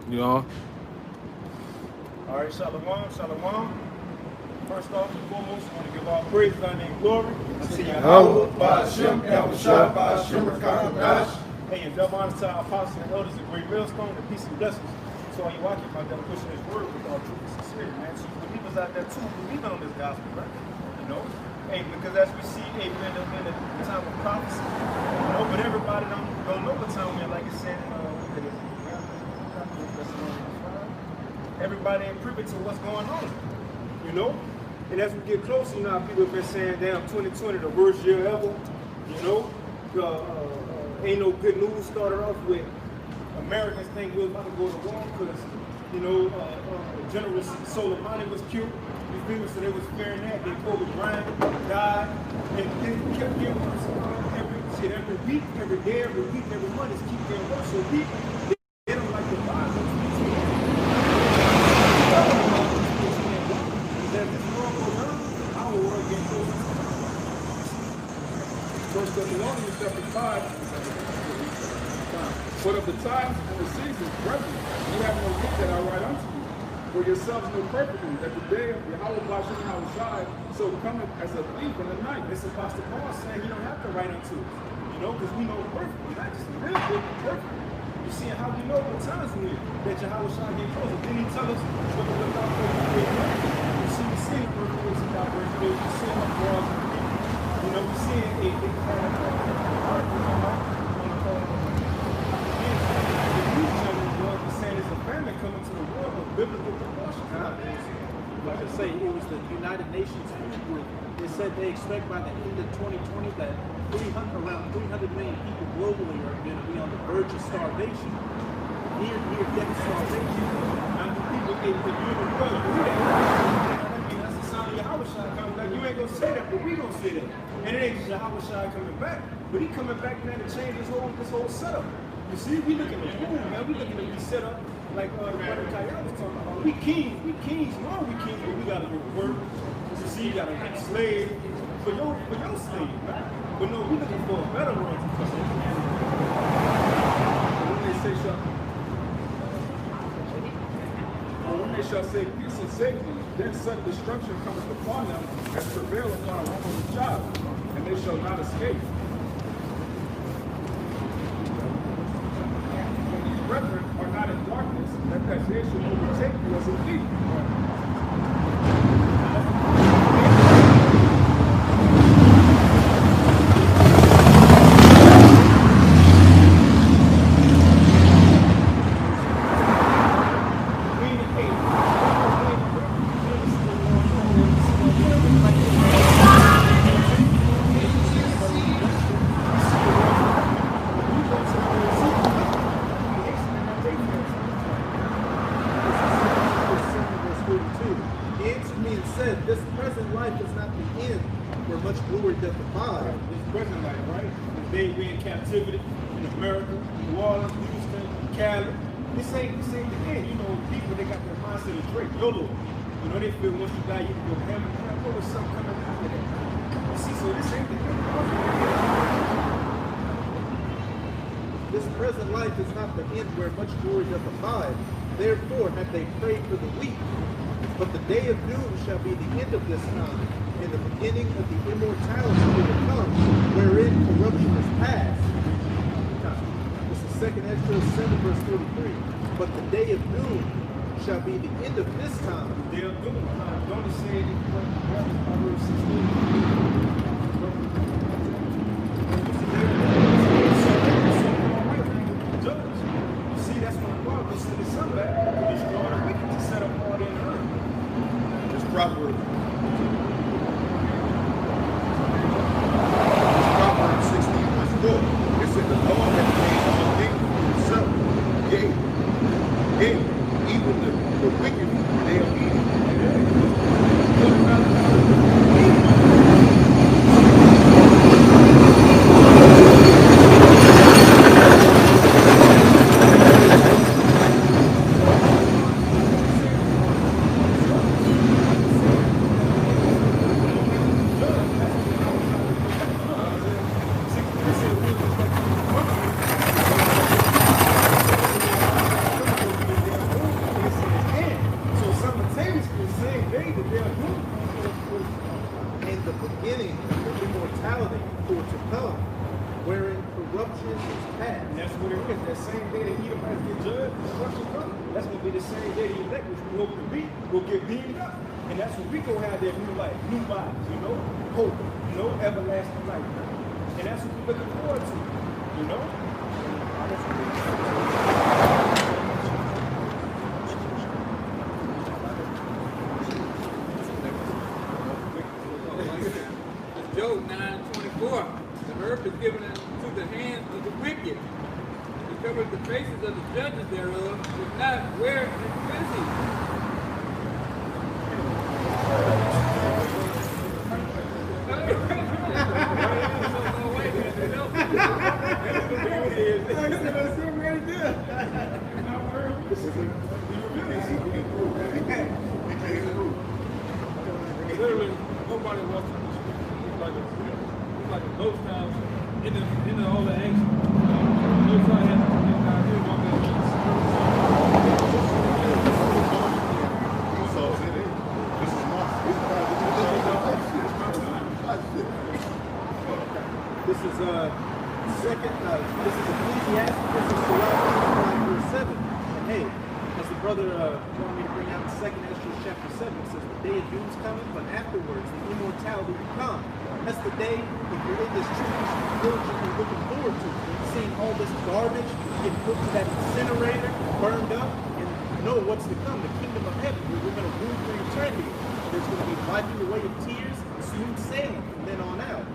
You know? All right, shalom, shalom. First off and foremost, I want to give all praise, honor, and glory to Yahweh, Ba'ashem, Yahushua, Ba'ashem, Rakadash. Hey, and double honor to our apostles and elders of Great Millstone, and peace and blessings. So all you watching about them pushing this word with all truth and sincerity, man. So you believers out there too, believing on this gospel, right? You know? Hey, because as we see, hey, we're in a time of prophecy, you know, but everybody don't know what time we're in, like it said, everybody ain't privy to what's going on, you know? And as we get closer, you know, people have been saying, damn, 2020, the worst year ever, you know? Ain't no good news. Started off with Americans think we was about to go to war because, you know, General Soleimani was killed. These people said they was fearing that. They Kobe Bryant died. And then kept getting worse. Every week, every day, every week, every month, it's keep getting worse. So people, they don't like the vibe. As this world goes on, our world gets closer. First Thessalonians chapter 5. But of the times and the seasons, brethren, you have no need that I write unto you. For yourselves know perfectly that the day of Yahweh Ba'ashem Yahushua so cometh as a thief in the night. This is Apostle Paul saying you don't have to write unto us, you know, because we know perfectly, not just a little bit, but perfectly. You see how we know what times we in, that Yahushua get closer. Didn't he tell us what to look out for? You see, we see it perfectly about birthdays, we see it on cross, you know, we see it article famine coming to the world with biblical proportions. Like I say, it was the United Nations food group. They said they expect by the end of 2020 that around 300 million people globally are going to be on the verge of starvation. Near death starvation. And the people, if you're in the world, that's the sound of Yahushua coming back. You ain't going to say that, but we going to say that. And it ain't just Yahushua coming back, but he coming back, man, to change this whole setup. You see, we looking at move, man. We looking at be set up like Brother Kayal was talking about. We kings, know we kings, but we gotta go to work. You see, you gotta get slave for your slave, right? But no, we looking for a better world to come. When they shall say peace and safety, then sudden destruction cometh upon them as travail upon a woman's child, and they shall not escape. Brethren are not in darkness, that they should overtake you as a thief. Captivity in America, New Orleans, Houston, Cali. This ain't the end. You know, people, they got their mindset of Drake, YOLO. You know, they feel once you die, you can go to heaven. What was something coming after that? You see, so this ain't the end. This present life is not the end where much glory doth abide. Therefore have they prayed for the weak. But the day of doom shall be the end of this time, and the beginning of the immortality will come, wherein corruption is past. This is 2 Ezra 7 verse 43. But the day of doom shall be the end of this time. The day of doom. Don't it say it in Proverbs 16? You see, that's when God will send his son back to destroy the wicked to set up order in the earth. It's Proverbs. Proverbs 16 verse 4. It said the Lord has made all things for himself. Yea, even the wicked, they are evil. that's what it is. That same day that Edomites get judged, destruction comes. That's gonna be the same day the elect, which we hope to be, will get beamed up. And that's when we gonna have that new life, new bodies, you know, hope, you know, everlasting life. And that's what we're looking forward to, you know. Job 9:24. The earth is given into the hands of the wicked. It covers the faces of the judges thereof, is not where it is busy. Literally, nobody wants to do it's like a ghost town in all the action. No time had to do one that This is Ecclesiastes, this is Sirach verse 7. And hey, as the brother wanted me to bring out 2nd Ezra chapter 7, it says, the day of doom is coming, but afterwards the immortality will come. That's the day, if you're in this church, you should be diligently looking forward to. Seeing all this garbage get put to that incinerator, burned up, and know what's to come, the kingdom of heaven, where we're going to rule for eternity. There's going to be wiping away of tears and smooth sailing from then on out.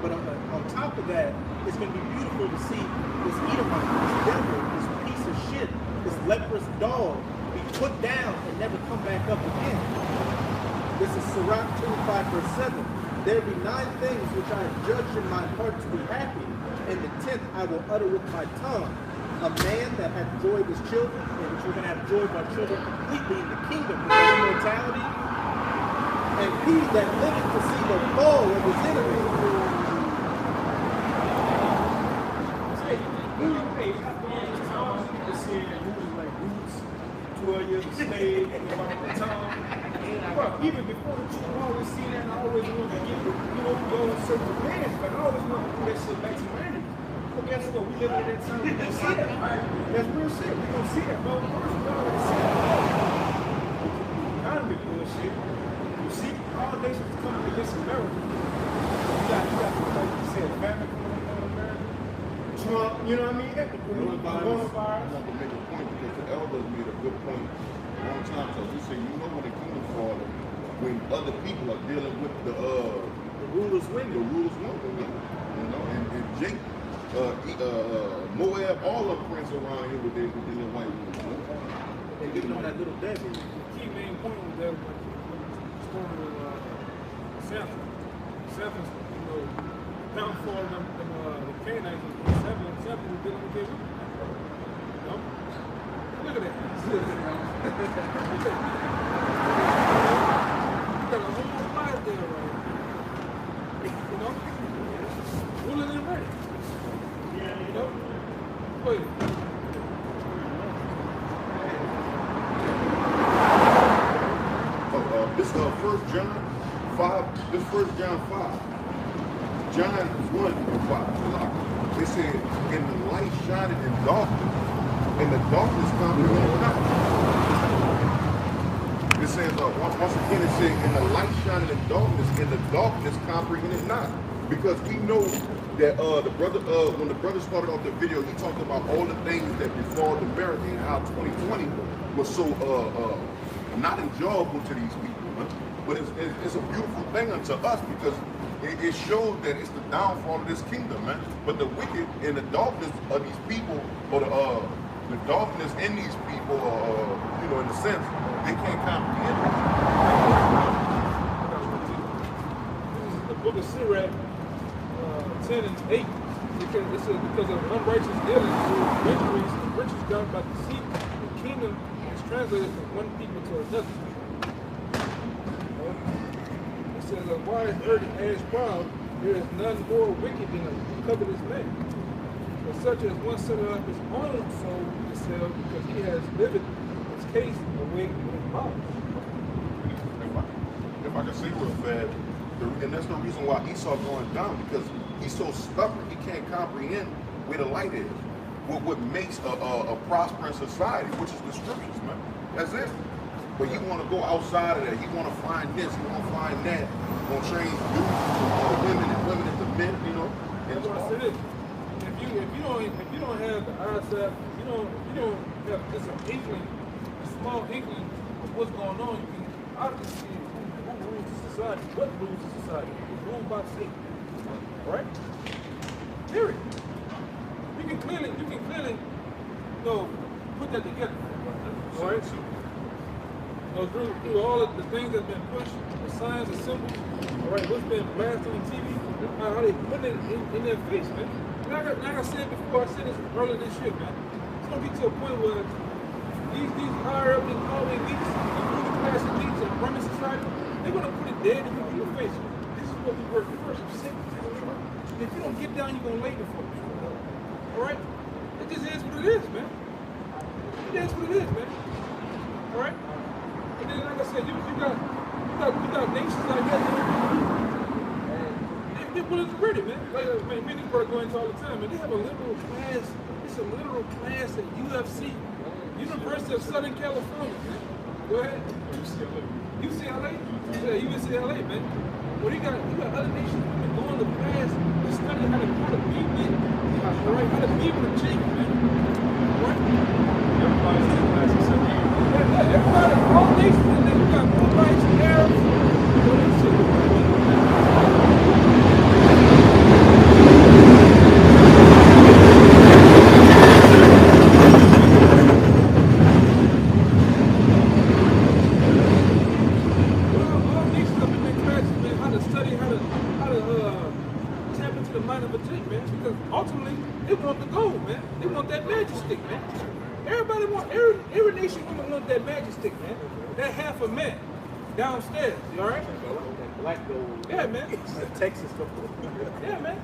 But on top of that, it's going to be beautiful to see this Edomite, this devil, this piece of shit, this leprous dog be put down and never come back up again. This is Sirach 25 verse 7. There be 9 things which I have judged in my heart to be happy, and the 10th I will utter with my tongue. A man that hath joy of his children, and which we're going to have joy of our children completely in the kingdom with immortality, and he that liveth to see the fall of his enemies. Slave, but even before the truth, I always seen that and I always wanted to get, you know, go and serve the man, but I always wanted to do that shit back to humanity. But guess what? We live in that time, we don't see that. That's real shit. We don't see that. But first, we already see that. Economy bullshit. You see, all nations coming against America. You got, like you said, famine coming on America. Trump, you know what I mean? Coronavirus. I want to make a point because the elders made a good point a long time ago. We say, you know when the kingdom falls, when other people are dealing with the rulers win. The rulers win, you know, and Jake, Moab, all of prince around here with their little white rulers. They living on that little devil. the key main point was that story of Samson. Samson's, you know, downfall of the Canaanites was 7 was dealing with their women. You know? Look at that. You got a whole life there, right? You know? Ruling and ready. You know? Wait. This 1 John 5. This 1 John 5. John 1:5. They said, "In the light shining in darkness, and the darkness comprehended not." It says once again, it said, "In the light shining in darkness, and the darkness comprehended not." Because we know that the brother, when the brother started off the video, he talked about all the things that befall America and how 2020 was so not enjoyable to these people. But it's a beautiful thing unto us because it shows that it's the downfall of this kingdom, man. But the wicked and the darkness of these people, or the darkness in these people, you know, in a sense, they can't comprehend it. This is the book of Sirach 10 and 8. Because of unrighteous dealings with riches governed by deceit, the kingdom is translated from one people to another. It says, "A wise earth as proud, there is none more wicked than a covetous man. But such as one set up his own soul to sell because he has lived his case away with his mouth." If I can say real fast, and that's the reason why Esau going down, because he's so stubborn, he can't comprehend where the light is. what makes a prospering society, which is the scriptures, man. That's it. But he want to go outside of that. He want to find this. He want to find that. Gonna change dudes to women and women into men. You know. That's what I said. If you don't have the eyesight, you don't have just an inkling, a small inkling of what's going on, you can obviously see who rules the society, what rules the society. It's ruled by Satan. Right? Period. You can clearly, put that together. All right? Through all of the things that's been pushed, the signs, the symbols, all right, what's been blasted on TV, how they put it in their face, man. Like I said before, I said this earlier this year, man. It's gonna get to a point where these higher up and all elites, the ruling class elites and running society, they're gonna put it dead in people's face. This is what we work for. And if you don't get down, you're gonna lay before me. All right? It just is what it is, man. It is what it is, man. All right? And then, like I said, you got nations like that. They're willing to read it, man. Like many people go into all the time, and they have a literal class. It's a literal class at UFC, University of Southern California. Man. Go ahead. UCLA? Yeah, UCLA, man. Well, you got other nations women going to class to study how to be with, all right, how to be with a chick, man. Right? Everybody's in classes. Everybody, all nations, and then you got Moabites and Arabs. Ultimately, they want the gold, man. They want that magic stick, man. Every nation woman want that magic stick, man. That half a man downstairs, you alright? Black gold. Yeah, man. Texas. Yeah, man.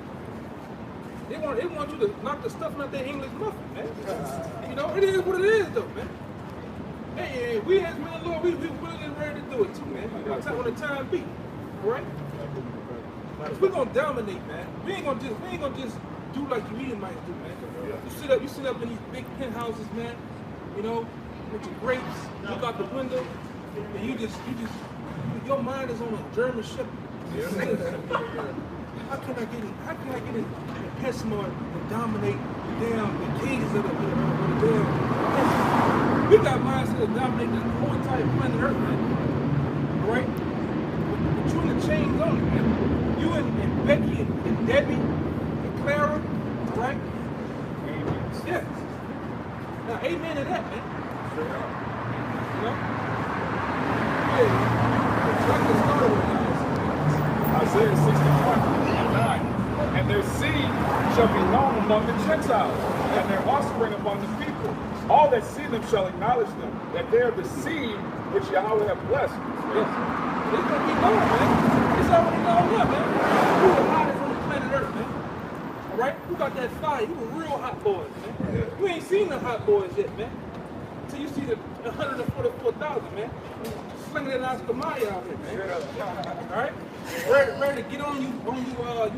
They want you to knock the stuff out that English muffin, man. You know, it is what it is, though, man. Hey, we as men, Lord, we willing and ready to do it too, man. When the time be, all right? We're gonna dominate, man. We ain't gonna just do like you Edomites do, man. You sit up in these big penthouses, man. You know, with your grapes, look out the window, and your mind is on a German Shepherd. How can I get in PetSmart and dominate the cages of the damn? We got mindset to dominate the whole entire planet Earth, man. All right? But you in the chains on it, man. You and Becky and Debbie and Clara, all right? Yes. Now, amen to that, man. You know? Yeah. Like the story with Isaiah 65:9. And their seed shall be known among the Gentiles, and their offspring among the people. All that see them shall acknowledge them, that they are the seed which Yahweh hath blessed. Yes. It's gonna be known, man. It's already known up, man. Who the hottest on the planet Earth, man? All right? Who got that fire? You were real hot boys, man. Yeah. You ain't seen the hot boys yet, man. Until you see the 144,000, man. Slinging that Oscar Mayer out here, man. All right? Ready to get on you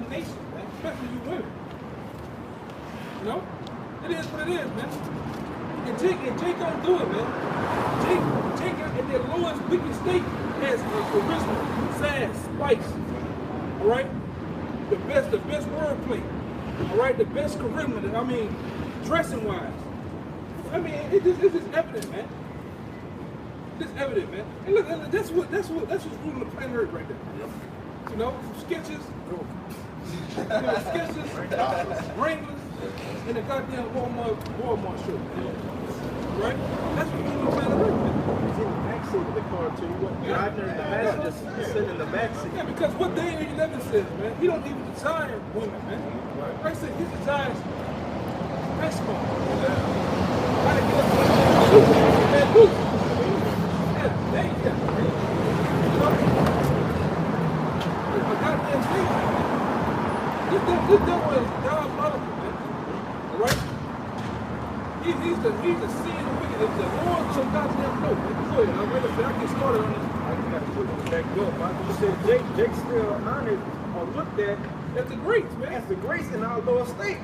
nations, man. Especially you women. You know? It is what it is, man. And Jake don't do it, man. Jake in their lowest, weakest state has charisma, sass, spice. All right? The best wordplay. All right? The best charisma. I mean, dressing wise. I mean, it's just evident, man. It's evident, man. And look, that's what's ruling the planet Earth right there. You know, sketches. Sketches, Wranglers, and the goddamn Walmart show. Right? That's what you're trying to do. He's in the backseat of the car too. He wasn't driving her in the passenger seat, sitting in the backseat. Yeah, because what Daniel 11 says, man, he don't even desire women, man. Like I said, he desires PetSmart. How to get up that booth. Yeah, there you go. You know? A goddamn thing, man. This devil is diabolical, man. All right? He's the sin of wicked. If the Lord shall goddamn know, man. Go ahead. I'm ready to get started on this. I got to put it back up. I said Jake still honored or looked at That's the grace, man. as the grace in our lower state.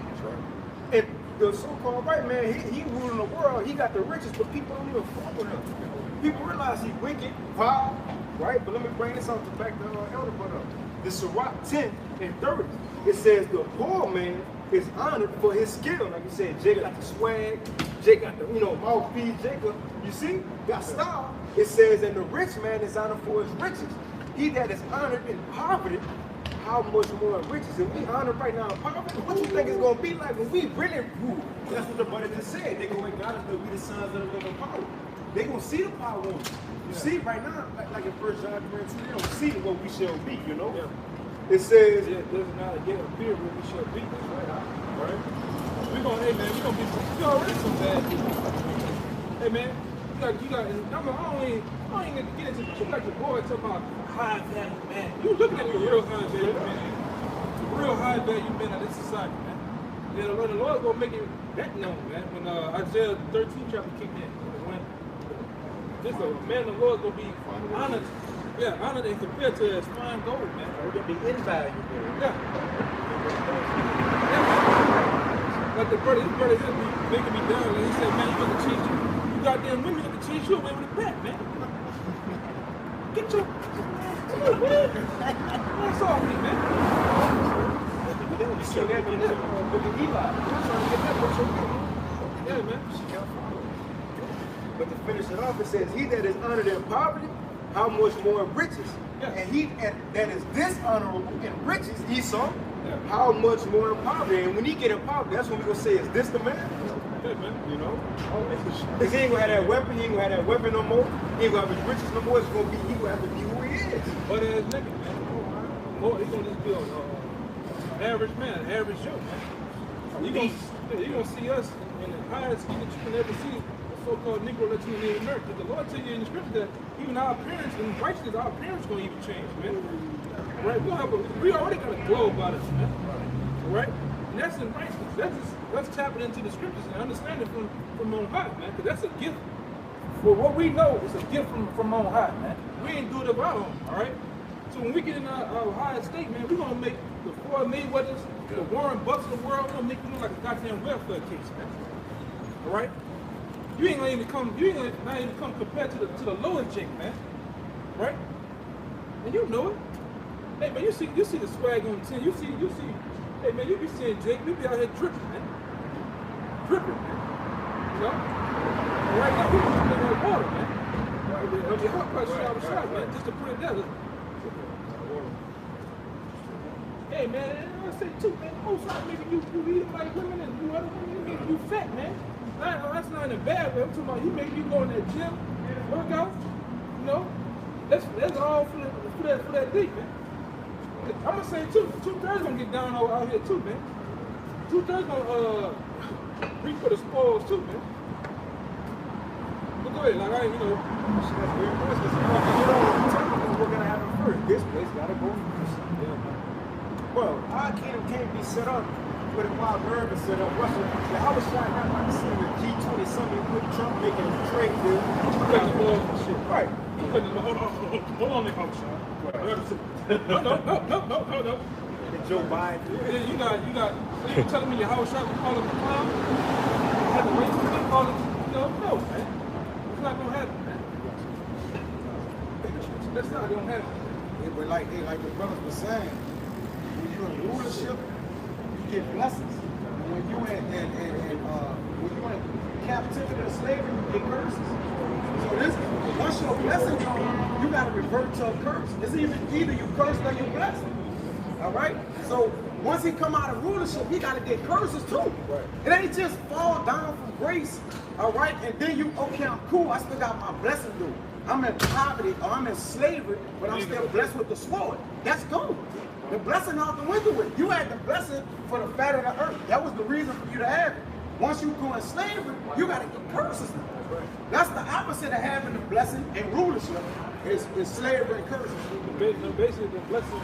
And the so-called white man, he ruling the world. He got the richest, but people don't even fuck with him. People realize he's wicked, vile, right? But let me bring this out to back to Elder brought up. The Sirach 10 and 30. It says the poor man is honored for his skill. Like you said, Jay got the swag, Jay got the, mouthpiece, Jacob, you see, got style. It says, and the rich man is honored for his riches. He that is honored in poverty, how much more riches? If we honored right now in poverty, what you think it's going to be like when we really rule? That's what the brother just said. They're going to God is going to be the sons of the living power. They're going to see the power on us. You see, right now, like in 1 John 3, they don't see what we shall be, Yeah. It says, there's not yet appear what we shall be. That's right. We're going, hey man, we're going to be, we already some bad people. Hey man, you got, and I don't even get into you like the boy talking about high value man. You looking at the real high value man. The real high value man of this society, man. Yeah, the Lord's going to make it that known, man. When Isaiah 13 chapter kicked in, when this man, the Lord's going to be honored. Yeah, honored and compared to as fine gold, man. We're going to be invaluable. Yeah. Like the brother, his brother here be making me down. Like he said, man, you gonna cheat you. You goddamn women gonna cheat you away with the back, man. Get your what's off me, man? you see that in the book of Eli. I'm trying to get that picture. Yeah, man. But to finish it off, it says, he that is honored in poverty, how much more in riches? Yeah. And he that is dishonorable in riches, Esau, how much more in poverty? And when he get in poverty, that's when we gonna say, is this the man? Yeah, man. Because he ain't gonna have that weapon, he ain't gonna have that weapon no more, he ain't gonna have his riches no more, he gonna have to be who he is. But as nigga, man, more, he gonna just be an average man, an average Joe, man. You gonna see us in the highest scheme that you can ever see. So-called Negro Latino Native American. The Lord tell you in the scripture that even our appearance and righteousness, our appearance gonna even change, man. Right? We already got a glow about us, man. Right? And that's in righteousness. Let's tap it into the scriptures and understand it from on high, man. Because that's a gift. For what we know, it's a gift from on high, man. We ain't do it of our own, all right? So when we get in our higher state, man, we're gonna make the Floyd Mayweathers, the Warren Buffs of the world, we're gonna make them look like a goddamn welfare case, man. All right? You ain't gonna even come compared to the lowest Jake, man. Right? And you know it. Hey man, you see the swag on the 10. You see, hey man, you be seeing Jake, you be out here dripping, man. Dripping, man. You know? And right now we just playing that water, man. Right? Your heart probably shot, man, just to put it down. Hey man, I say too, man, most of maybe you eat like women and you other women, you fat, man. That's not in a bad way. I'm talking about you maybe you go in that gym, work out, that's all for that dick, man. I'm gonna say two-thirds gonna get down out here too, man. Two-thirds gonna reap for the spoils too, man. But go ahead, like That's very impressive. We're gonna have it first. This place gotta go first. Yeah, man. Well, our kingdom can't be set up with a wild nerve set up. Russia, the Howard shot got like to see with G20 something with Trump making a trade deal. cutting the laws and shit. Right. Hold on, Nick Hawkshaw. No. And Joe Biden. You telling me your Howard shot will call him a clown? Have to wait for him to call him? No, man. It's not gonna happen, man. That's not gonna happen. Yeah, but like the brothers were saying, when you're in rulership, you get blessings. And when you're in captivity or slavery, you get curses. So once your blessing comes, you gotta revert to a curse. It's either you curse or you bless. All right? So once he come out of rulership, he gotta get curses too. Right. It ain't just fall down from grace, all right? And then okay, I'm cool, I still got my blessing due. I'm in poverty or I'm in slavery, but I'm still blessed with the sword. That's cool. The blessing out the window with it. You had the blessing for the fat of the earth. That was the reason for you to have it. Once you go in slavery, you got to get curses now. That's the opposite of having the blessing and rulership is slavery and curses. Basically, the blessing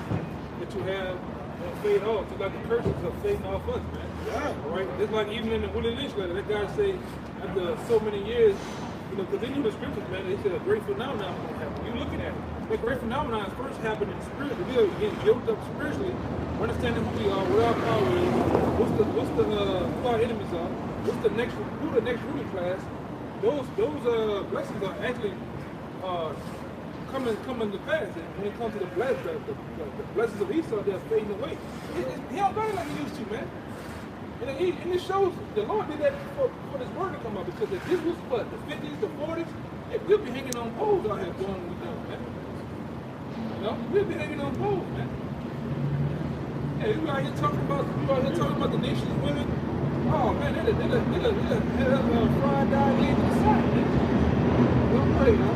that you have won't fade off. Just like the curses are fading off us, man. Yeah. All right? It's like even in the Willie Lynch letter, that guy say after so many years, You know, because they knew the scriptures, man. They said a great phenomenon was going to happen. You're looking at it. That great phenomenon first happened in spirit. We are getting yoked up spiritually, understanding who we are, what our power is, who our enemies are, who the next ruling class. Those blessings are actually coming to pass. And when it comes to the blessings of Esau, they're fading away. He don't got it like he used to, man. And it shows the Lord did that for this word to come up, because if this was what, the 50s, the 40s, we'll be hanging on poles out here doing what we're doing, man. You know, we'll be hanging on poles, man. Yeah, you out here talking about the nation's women. Oh man, they'll fry down the end of the side, man. Don't play, huh?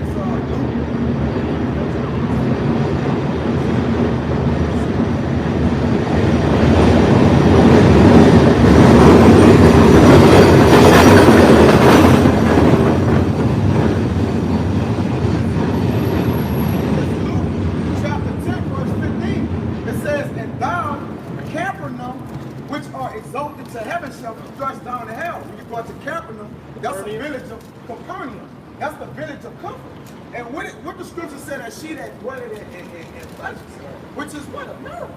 It's all good. Exalted to heaven shall be thrust down to hell. When you go to Capernaum, that's a village of Capernaum. That's the village of comfort. And what the scripture said, that she that dwelleth in pleasures, which is what? America,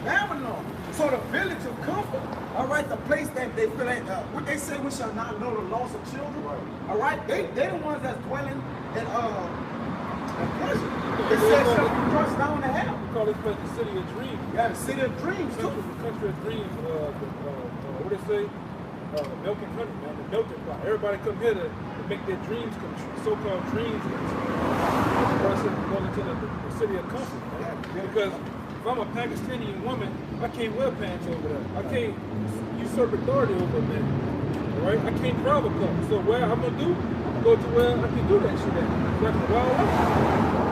Babylon. So the village of comfort, all right, the place that they feel like, what they say, we shall not know the loss of children. All right, they're the ones that's dwelling in pleasure. It says shall be thrust down to hell. We call this place the city of dreams. Yeah, the city of dreams too. The country of dreams. What do they say? Milk and honey, man. The melting pot. Everybody come here to make their dreams come true. So-called dreams come true. That's why going into the city of comfort, man. Because if I'm a Pakistani woman, I can't wear pants over there. I can't usurp authority over a man. All right? I can't drive a car. So what I'm gonna do? I'm gonna go to where I can do that shit at. So I can wild out.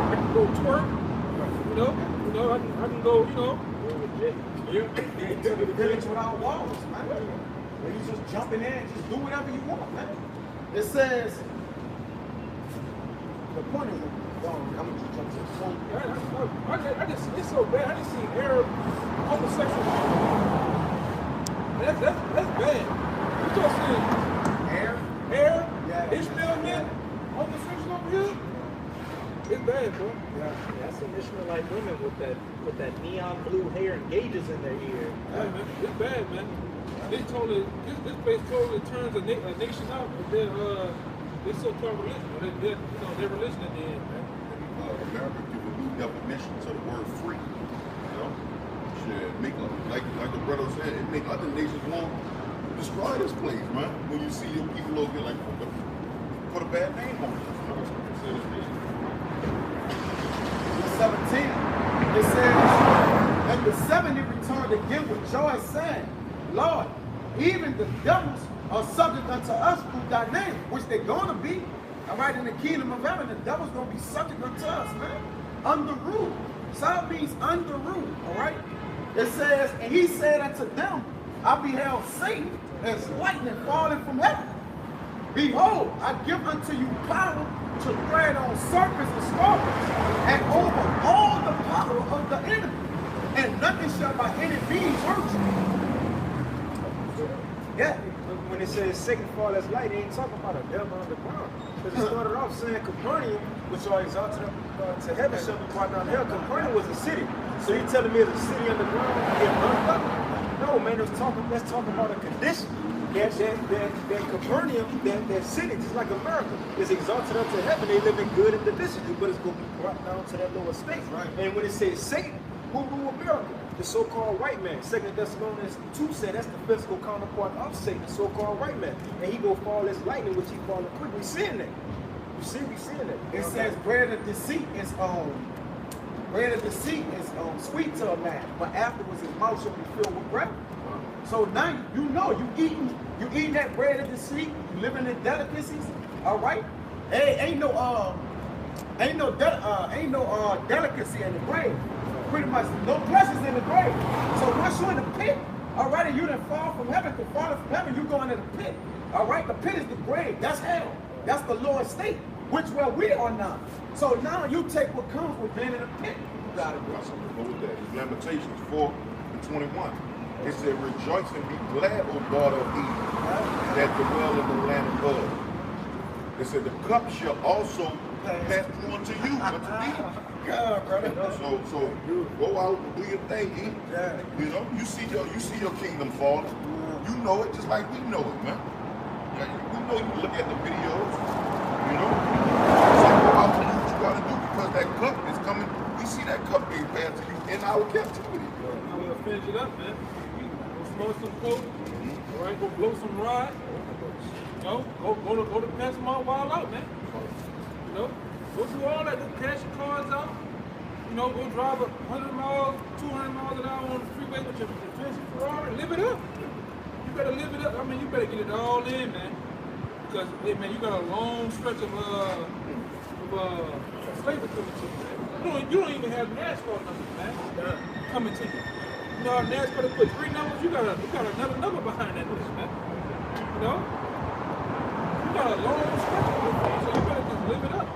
I can go twerk. You know, I can go, you know. To the village without walls, man. Where you just jumping in and just do whatever you want, man. It says, the point is, I'm gonna just jump to the point. It's so bad. I just see Arab homosexual. That's bad. You just seeing Arab, Ishmael men, homosexual over here? It's bad, bro. Yeah, that's some Ishmaelite women with that neon blue hair and gauges in their ear. Yeah, man. It's bad, man. This place totally turns a nation out with their so-called religion. Their religion at the end, man. America give a new definition to the word free. You know, should make like the brother said, it make other nations want to destroy this place, man. When you see your people over here, like put a bad name on it. You know, 17, it says, and the 70 returned again with joy, saying, Lord, even the devils are subject unto us through thy name, which they're going to be. All right, in the kingdom of heaven, the devil's going to be subject unto us, man. Under rule. So it means under rule, all right? It says, and he said unto them, I beheld Satan as lightning falling from heaven. Behold, I give unto you power to tread on serpents and scorpions, and over all the power of the enemy, and nothing shall by any means hurt you. Yeah, when it says Satan fall as light, it ain't talking about a devil underground. Because it started off saying Capernaum, which are exalted up to heaven, shall be brought down to hell. Capernaum was a city. So you telling me it's a city underground get burned up? No, man, that's talking about a condition. That Capernaum, that city, just like America, is exalted up to heaven. They live in good and deliciously, but it's going to be brought down to that lower state. Right. And when it says Satan, who rule America? The so-called white man. 2 Thessalonians 2 said that's the physical counterpart of Satan, the so-called white man. And he go fall as lightning, which he falling quick. We seeing that. We seeing that. It says bread of deceit is sweet to a man, but afterwards his mouth shall be filled with bread. So now you know you eating that bread of deceit, you living in delicacies, all right? Ain't no delicacy in the grave. Pretty much no pleasures in the grave. So once you're in the pit, all right, and you done fall from heaven, you go into the pit. All right, the pit is the grave. That's hell. That's the Lord's state, which where we are now. So now you take what comes with being in the pit. You got it, bro. Lamentations 4:21. It said, rejoice and be glad, O daughter of Eden, that dwell in the land of God. It said the cup shall also pass through unto you, unto me. God, brother. So go out and do your thing, E. Yeah. You know, you see your kingdom falling. You know it just like we know it, man. Yeah, we know you look at the videos, you know. So go out and do what you gotta do because that cup is coming. We see that cup being passed to you in our captivity. I'm gonna finish it up, man. Go smoke some coke, all right? Go blow some ride. You know, go to Panama Wild out, man. You know, go do all that. Go cash your cards out. You know, go drive 100 miles, 200 miles an hour on the freeway with your fancy Ferrari. Live it up. You better live it up. I mean, you better get it all in, man. Because, hey, man, you got a long stretch of slavery coming to you, man. You don't even have NASCAR numbers, man, coming to you. You know, NASCAR to put 3 numbers, you got another number behind that list, man. You know? You got a long stretch of it, so you better just live it up.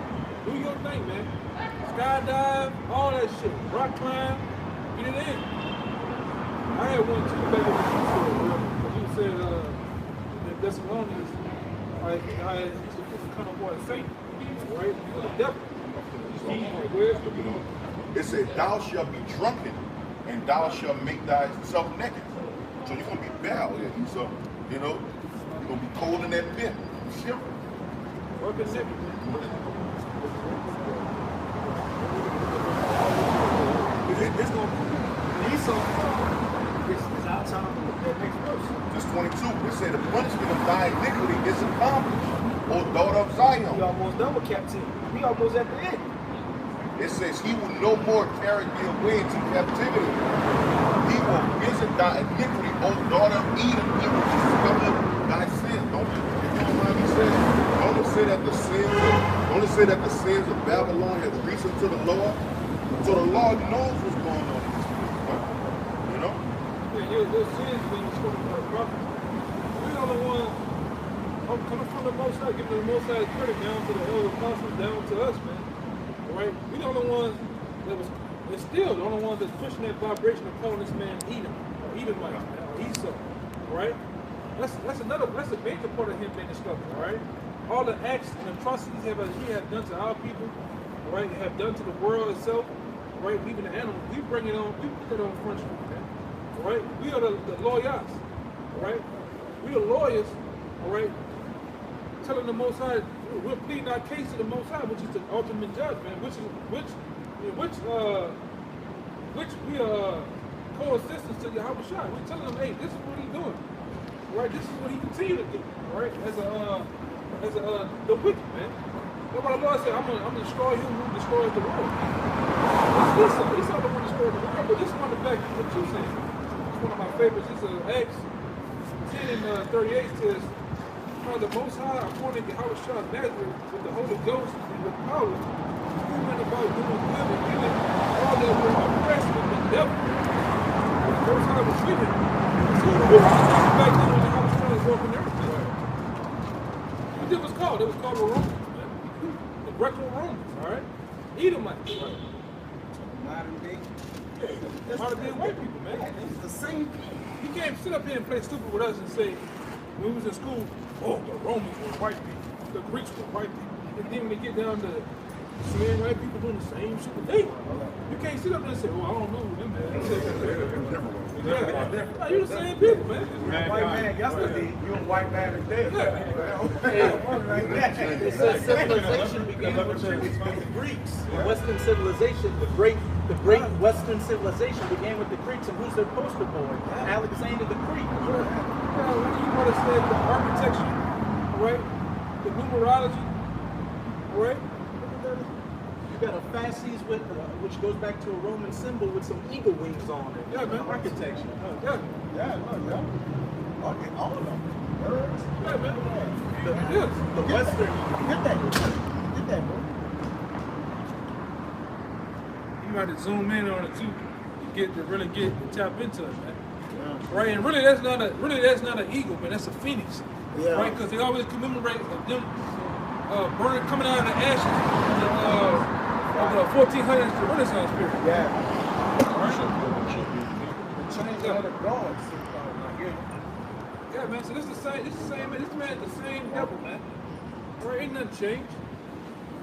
Do your thing, man. Skydive, all that shit. Rock climb, get it in. I had one too back in the you said that Thessalonians, I used to kind of what Satan, right? The devil. It said, thou shalt be drunken, and thou shalt make thyself naked. So you're gonna be bare out here. So, you know, you're gonna be cold in that pit. Shivering. Working naked. It's going to be some. It's our time that next verse. Verse 22, it said, the punishment of thy iniquity is accomplished, O daughter of Zion. We almost done with captivity. We almost at the end. It says, he will no more carry thee away into captivity. He will visit thy iniquity, O daughter of Edom. He will discover thy sins. Don't mind me saying, don't say that the sins of Babylon has reached unto the Lord. So the Lord knows what's going on in this place, right? You know? Yeah, your sins being spoken by the prophet. We're the ones coming from the Most High, giving the Most High credit down to the elder apostles, down to us, man. All right? We're the only ones they're still the only ones that's pushing that vibration of calling this man Edom, or Edomite, or Esau, all right? That's a major part of him being discovered, all right? All the acts and atrocities he have done to our people, all right, have done to the world itself, all right, even the animals, we bring it on, we put that on Front Street, man, all right? We are the lawyers, all right? We are lawyers, all right, telling the Most High, we're pleading our case to the Most High, which is the ultimate judge, man, which we are co-assistants to Yahweh Shai. We're telling them, hey, this is what he's doing, right? This is what he continue to do, right? As the wicked, man. That's why the Lord said, I'm gonna destroy him who destroys the world. It's Esau the one destroyed the world, but this one, the back what you saying. It's one of my favorites. It's Acts 10 and 38 says, the Most High appointed Yahweh Shai of Nazareth with the Holy Ghost and with power, who went about doing good and healing all that were oppressed with the devil. The Most High was with him. So back then when Yahweh Shai was walking everything. What it was called? It was called the Romans, man. The Greco-Romans, all right? Edomites, right? Modern day. Yeah, modern day white people, man. It's the same thing. You can't sit up here and play stupid with us and say, when we was in school, oh, the Romans were white people, the Greeks were white people. And then when they get down to seeing white people doing the same shit that they were, you can't sit up there and say, oh, I don't know who them is. Yeah, you're the same people, man. White man yesterday, you a white man today. It says civilization began with the Greeks. Western civilization, the great Western civilization began with the Greeks, and who's their poster boy? Alexander the Greek. When you want to say the architecture, right? The numerology, right? You got a fasces with, which goes back to a Roman symbol with some eagle wings on it. Yeah, man. Architecture. Yeah, Okay, all of them. Birds. yeah, man. The Western. Get that, bro. You got to zoom in on it too, to really tap into it, man. Right, and really that's not an eagle, man. That's a phoenix, Yeah. right? Because they always commemorate them burning, coming out of the ashes of the 1400s Renaissance period. Yeah. Right? Change of the gods. Yeah, man. So this the same. This man, the same devil, man. All right, ain't nothing changed.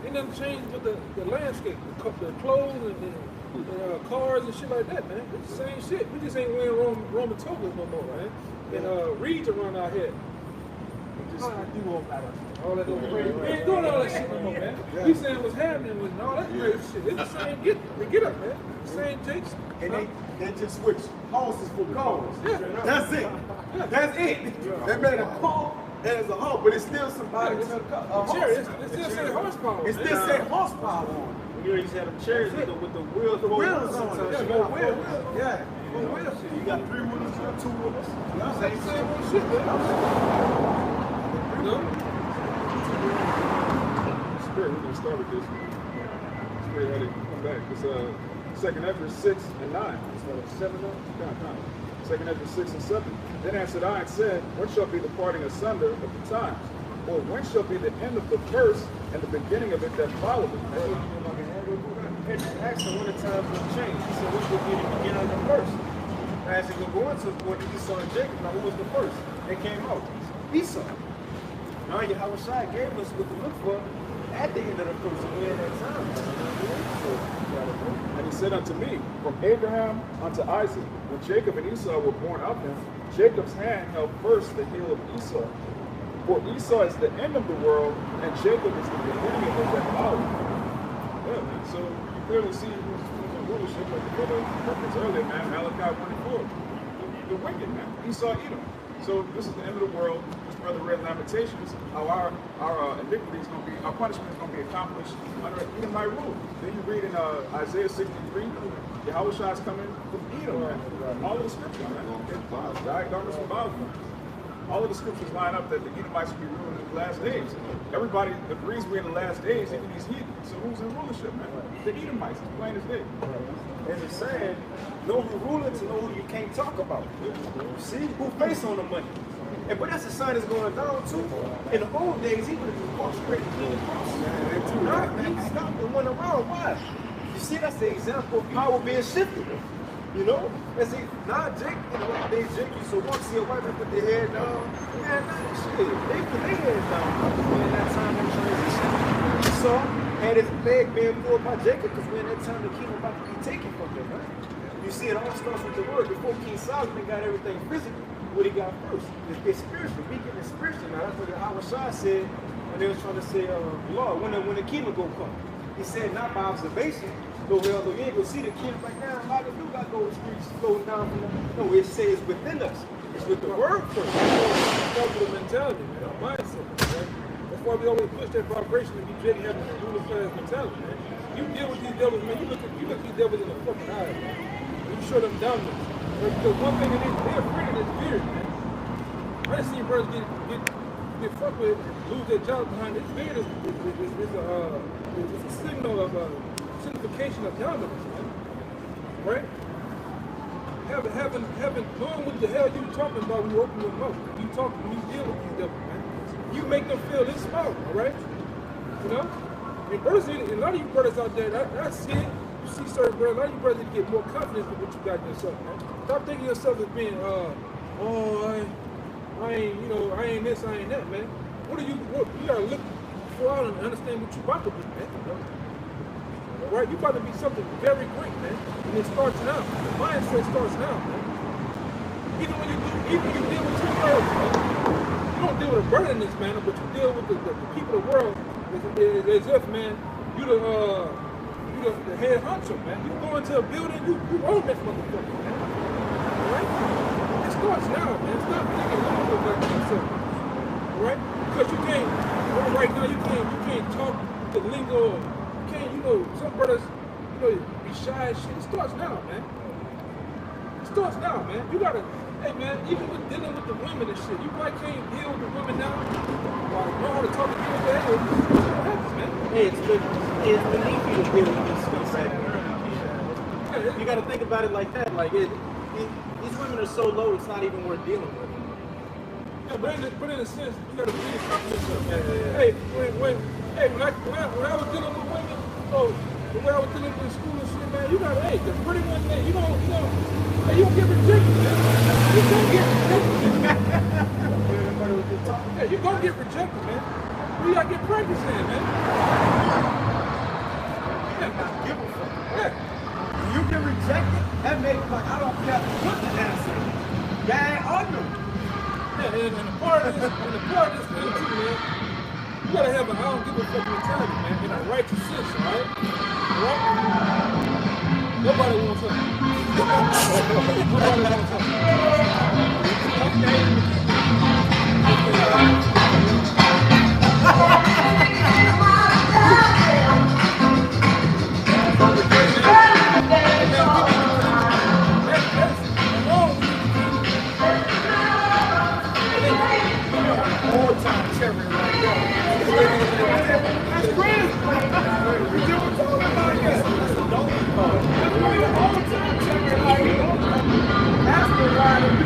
Ain't nothing changed with the landscape, the clothes and cars and shit like that, man. It's the same shit. We just ain't wearing Roman togas no more, man. And reeds around our head. All that over crazy. We ain't doing all that shit no more, man. We saying what's happening with all that crazy shit. It's the same get up, man. The same takes. And they just switch horses for cars. Yeah. That's it. That's it. They made a car as a horse, but it's still somebody to a horse. It still say horsepower. It still say horsepower on it. You used to have them chairs with the wheels. The wheels on it. Yeah, Yeah, four wheels. Yeah. Four wheels. You got 3 wheels, you got 2 wheels. Same old shit, man. You know? Spirit, we're gonna start with this. Spirit, how they come back. It's 2nd Ezra 6 and 9. Instead of 7 now? No. 2nd Ezra 6 and 7. Then answered I and said, when shall be the parting asunder of the times? Or when shall be the end of the first and the beginning of it that followeth? And asked him when the times will change. He said, which will be the beginning of the first? As he was going to what Esau and Jacob, now who was the first? They came out. Esau. Now Yahweh gave us what to look for at the end of the first, and we're in that time. And he said unto me, from Abraham unto Isaac, when Jacob and Esau were born of him, Jacob's hand held first the heel of Esau. For Esau is the end of the world, and Jacob is the beginning of it that followed. Yeah, man. So you clearly see who's in rulership, like the brother referenced earlier, man. Malachi 1:4. The wicked, man. Esau, Edom. So this is the end of the world. This brother read Lamentations, how our iniquity is going to be, our punishment is going to be accomplished under Edomite rule. Then you read in Isaiah 63, Yahweh Shai is coming from Edom, man. All of the scriptures, man. Garments from Babylon. All of the scriptures line up that the Edomites will be ruling in the last days. Everybody agrees we're in the last days, even these heathens. So who's in rulership, man? The Edomites, it's plain as day. As it's saying, know who ruling to know who you can't talk about. See? Who face on the money. And but that's the sign that's going down too. In the old days, he would have been caught straight to the cross. Now he stopped and went around. Why? You see, that's the example of power being shifted. You know? And see, now Jake, they Jake used to walk, see a white man put their head down. Man, nah, shit. They put their head down. We're in that time of transition. Esau had his leg being pulled by Jacob because we're in that time the kingdom about to be taken from them, right? You see, it all starts with the word. Before King Solomon got everything physical, what he got first? It's spiritual. We get it spiritual now. That's what Yahweh Shai said when they was trying to say, Lord, when the kingdom gonna come. He said, not by observation. No, well, you ain't gonna see the kingdom right now. How do you got those streets flowing down from them? No, it says within us. It's with the word first. That's the mentality, man. Our mindset, man. That's why we always push that vibration to be Jake having a ruler class mentality, man. You deal with these devils, man. You look these devils in the fucking eyes, man. You show them dominance. Because one thing they're afraid of this beard, man. I done seen brothers get fucked with, lose their jobs behind this beard. It's a signal of signification of dominance, man. Right? Knowing what the hell you talking about when you open your mouth. When you deal with these devils, man. You make them feel this small, all right? You know? And brothers, a lot of you brothers out there, I see it. You see certain brothers, a lot of you brothers need to get more confidence with what you got in yourself, man. Stop thinking of yourself as being, I ain't this, I ain't that, man. You gotta look out and understand what you about to be, man. All right? You about to be something very great, man. And it starts now. The mindset starts now, man. Even when you deal with two brothers, man. You don't deal with a brother in this manner, but you deal with the people of the world as if, man, you the head honcho, man. You go into a building, you own that motherfucker, man. Alright? It starts now, man. Stop thinking look like yourself. Alright? Because you can't, right now you can't talk the lingo. You can't, some brothers, be shy and shit. It starts now, man. It starts now, man. You gotta, hey man, even with dealing with the women and shit, you probably can't deal with the women now. Know how to talk to people that happens, man. Hey, it's beneath you to deal with this stuff right now. You gotta think about it like that. Like these women are so low, it's not even worth dealing with. Yeah, but in a sense, you gotta be yourself. Hey, when I was dealing with women, when I was dealing with school and shit, man, you gotta, the pretty one, man, you don't get rejected, man. You don't get rejected. Yeah, you gonna get rejected, man. We gotta get practice in, man. Give a fuck. Yeah. You can reject it and make like I don't care what the answer is. Y'all ain't arguing. Yeah, and the part of this, man, too, man, you gotta have a I don't give a fuck mentality, man, in a righteous sense, right? Right? Nobody wants her. Nobody wants All-time cherry right there. That's crazy. You never told me about this. That's the lonely part. That's why you're all-time cherry like that's the ride of you.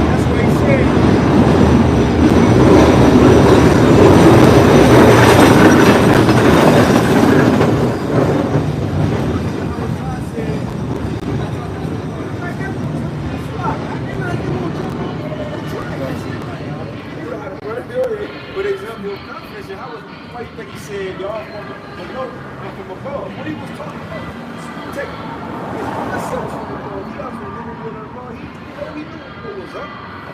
That's what he said. But example of confidence, why you think he said y'all from below and from above? What he was talking about? Take his concepts from above. He got from the living with above. He knew what was up.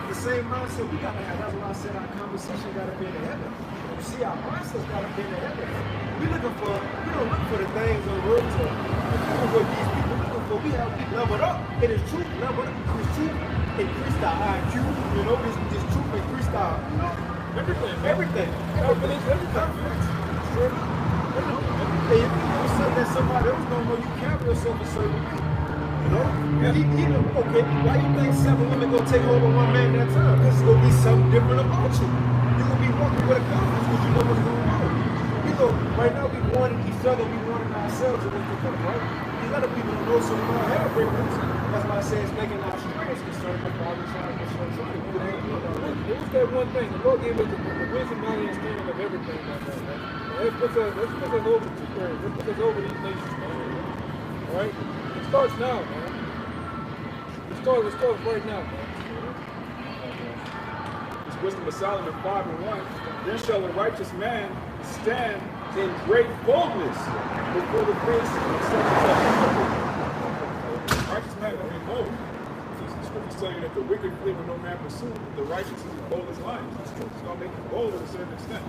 The same mindset we gotta have. That's why I said our conversation gotta be in the heaven. You see, our mindsets gotta be in the heaven. We don't look for the things on earth to what these people looking for. We have leveled up. It is truth, leveled up. This truth increased our IQ. You know, this truth increased our, you know, everything. Everything. Confidence, everything. Hey, if you know something that somebody else don't know, you carry yourself a certain way. You know? Okay, why you think 7 women gonna take over 1 man at a time? Because it's gonna be something different about you. You're gonna be walking with a confidence because you know what's going on. You know, right now we wanting each other, we wanting ourselves to look together, right? These other people don't know some of our hair breakers. That's why I say it's making our strengths concerned with fathers trying to It was that one thing. The Lord gave us the wisdom, knowledge, and understanding of everything like that, man. Let's put us over to prayer. Let's put us over these nations, man. All right? It starts now, man. It starts right now, man. It's Wisdom of Solomon 5:1. Then shall a righteous man stand in great boldness before the face of such and such people. Righteous man will be bold. The scriptures tell you that the wicked flee when no man pursue. The righteous is as bold as lions. It's going to make you bold at a certain extent.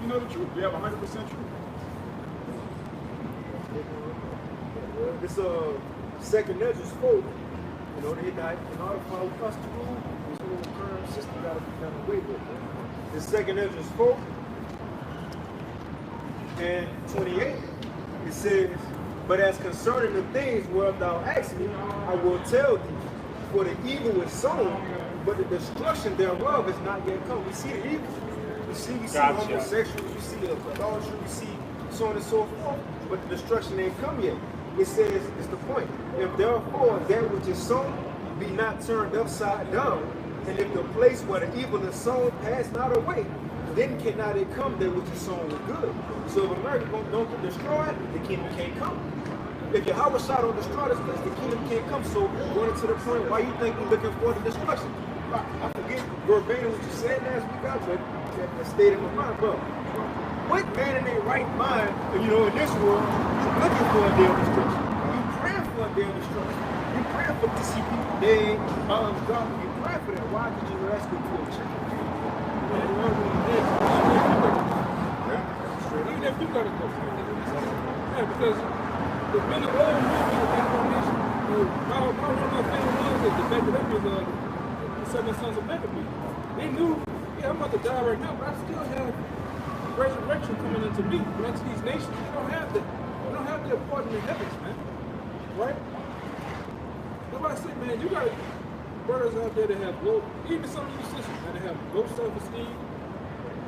You know the truth. We have 100% truth. This second Ezra's 4, you know, they died in order for us to rule, this whole current system got to be done away with. This second Ezra's 4 and 28, it says, but as concerning the things whereof thou askest me, I will tell thee, for the evil is sown, but the destruction thereof is not yet come. We see the evil. We see homosexuals, we see adultery, we see so on and so forth, but the destruction ain't come yet. It says, it's the point, if therefore that which is sown be not turned upside down, and if the place where the evil is sown pass not away, then cannot it come that which is sown with good. So if America don't get destroyed, the kingdom can't come. If Yahweh shot on destroy this place, the kingdom can't come. So going to the point, why you think we're looking for the destruction? I forget verbatim what you said last week, but that stayed in my mind, bro. What man in their right mind, you know, in this world, is looking for a day of destruction? You praying for a day of destruction. You praying for to see people dead, arms dropping. You praying for that. Why did you ask them to a change? Even if you gotta go. Yeah, because the men of old movement of that formation, one of my favorite ones that backed up is the 7 sons of Megabee. They knew, yeah, I'm about to die right now, but I still have resurrection coming into me, but unto these nations. We don't have that. We don't have the apartment in the heavens, man. Right? That's why I say, man, you got brothers out there that have low, even some of you sisters, man, that have low self-esteem.